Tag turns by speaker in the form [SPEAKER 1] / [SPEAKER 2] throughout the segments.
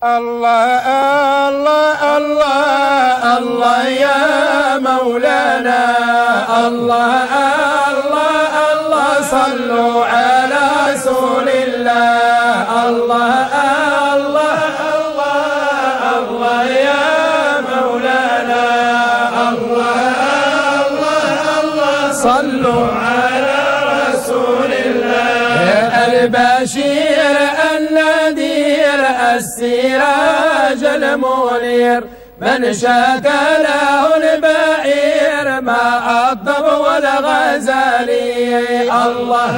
[SPEAKER 1] الله الله الله الله يا مولانا، الله الله الله صلوا على رسول الله. الله الله الله الله يا مولانا، الله الله الله صلوا على رسول الله. البشير النذير السراج المنير، من شاك له البعير ما الضب والغزالي. الله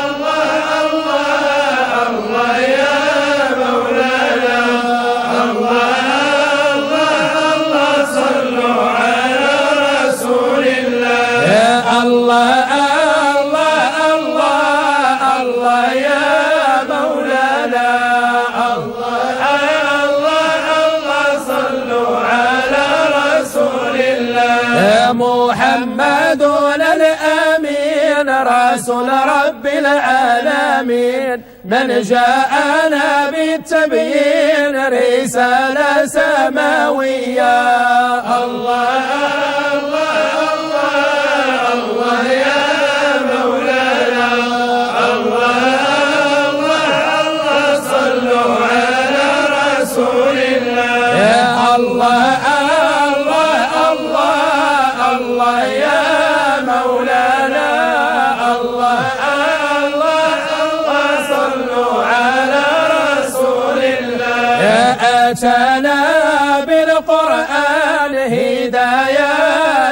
[SPEAKER 1] الله الله الله يا مولانا، الله الله الله صلوا على رسول الله. يا الله الله الله الله يا مولانا، الله الله الله صلوا على رسول الله. يا محمد الأمين رسول رب العالمين، من جاءنا بالتبيين رسالة سماوية. الله الله الله الله يا مولانا، الله الله الله صلوا على رسول الله. يا الله الله الله الله يا مولانا، الله الله الله صلوا على رسول الله. يا أتانا بالقرآن هداية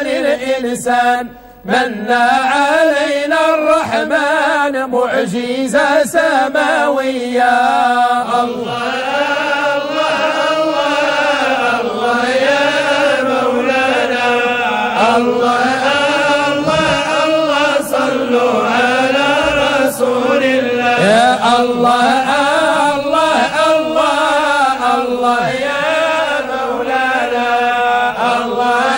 [SPEAKER 1] للإنسان، منا علينا الرحمن معجزة سماوية. الله الله الله الله يا مولانا، الله الله الله صلوا على رسول الله. يا الله الله الله الله يا مولانا، الله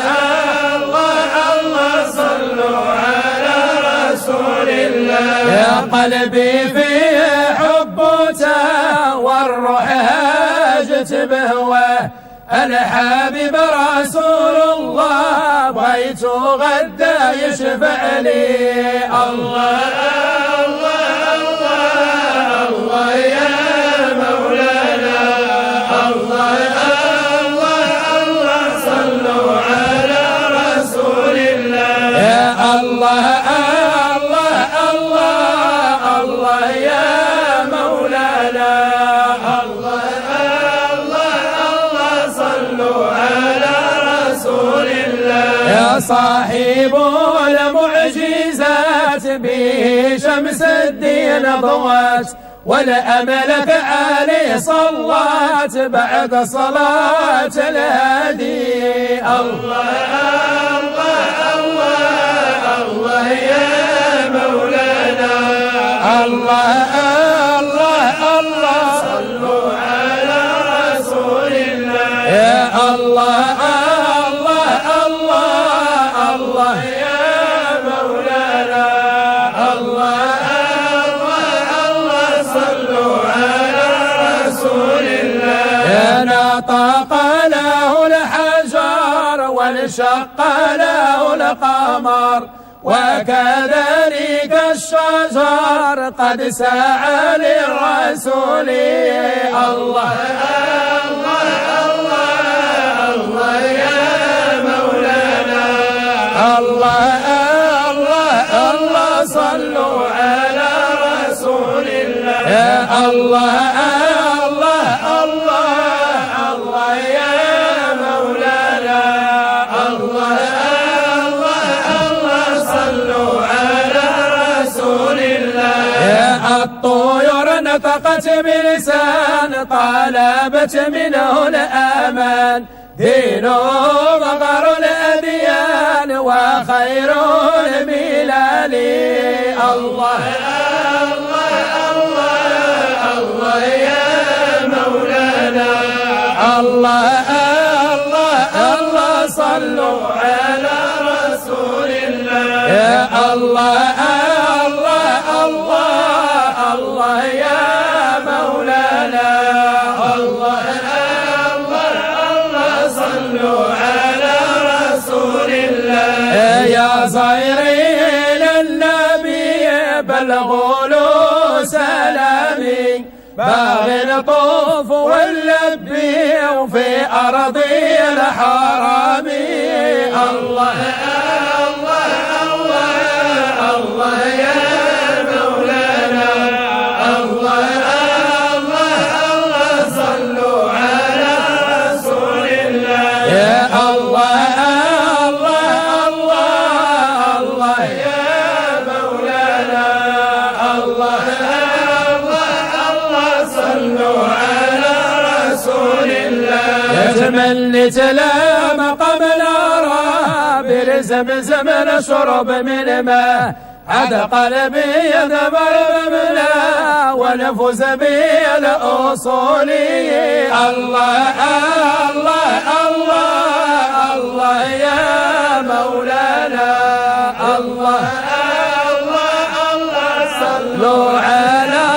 [SPEAKER 1] الله الله صلوا على رسول الله. يا قلبي في حبته والروح هاجت بهواه، الحبيب رسول الله بغيت غدا يشفع لي. الله الله الله الله يا مولانا، الله الله الله صلوا على رسول الله. يا الله الله الله الله يا مولانا، الله الله الله صلوا على رسول الله. يا صاحب المعجزات به شمس الدين ضوات، والأملك عليه صلات بعد صلاة الهادي. الله الله الله الله يا مولانا، الله الله الله صلوا على رسول الله. يا الله الله الله الله يا مولانا، الله الله الله صلوا على رسول الله. يا نطق له الحجر وانشق له القمر، وكذلك الشجر قد سعى للرسول. الله الله الله الله يا مولانا، الله الله الله صلوا على رسول الله. يا الله الله الله الله يا مولانا، الله الطيور نطقت بلسان طلبت منه الأمان، دين مظهر الأديان وخير البلاد. الله الله الله الله يا مولانا، الله الله الله صلوا على رسول الله. يا الله الله الله الله يا مولانا، الله الغلو سلامي باغي نطوف ونلبي وفي أرضي الحرام. الله الله الله الله يا مولانا، الله الله الله صلوا على رسول الله. يا الله الله الله الله يا مولانا، الله الله صلوا على رسول الله. يتمنى تلا مقام الأرى برزمزم نشرب من ماء، عاد قلبي يدبر بملا ونفوز بي الأصول. الله الله الله الله يا مولانا، الله الله الله صلوا على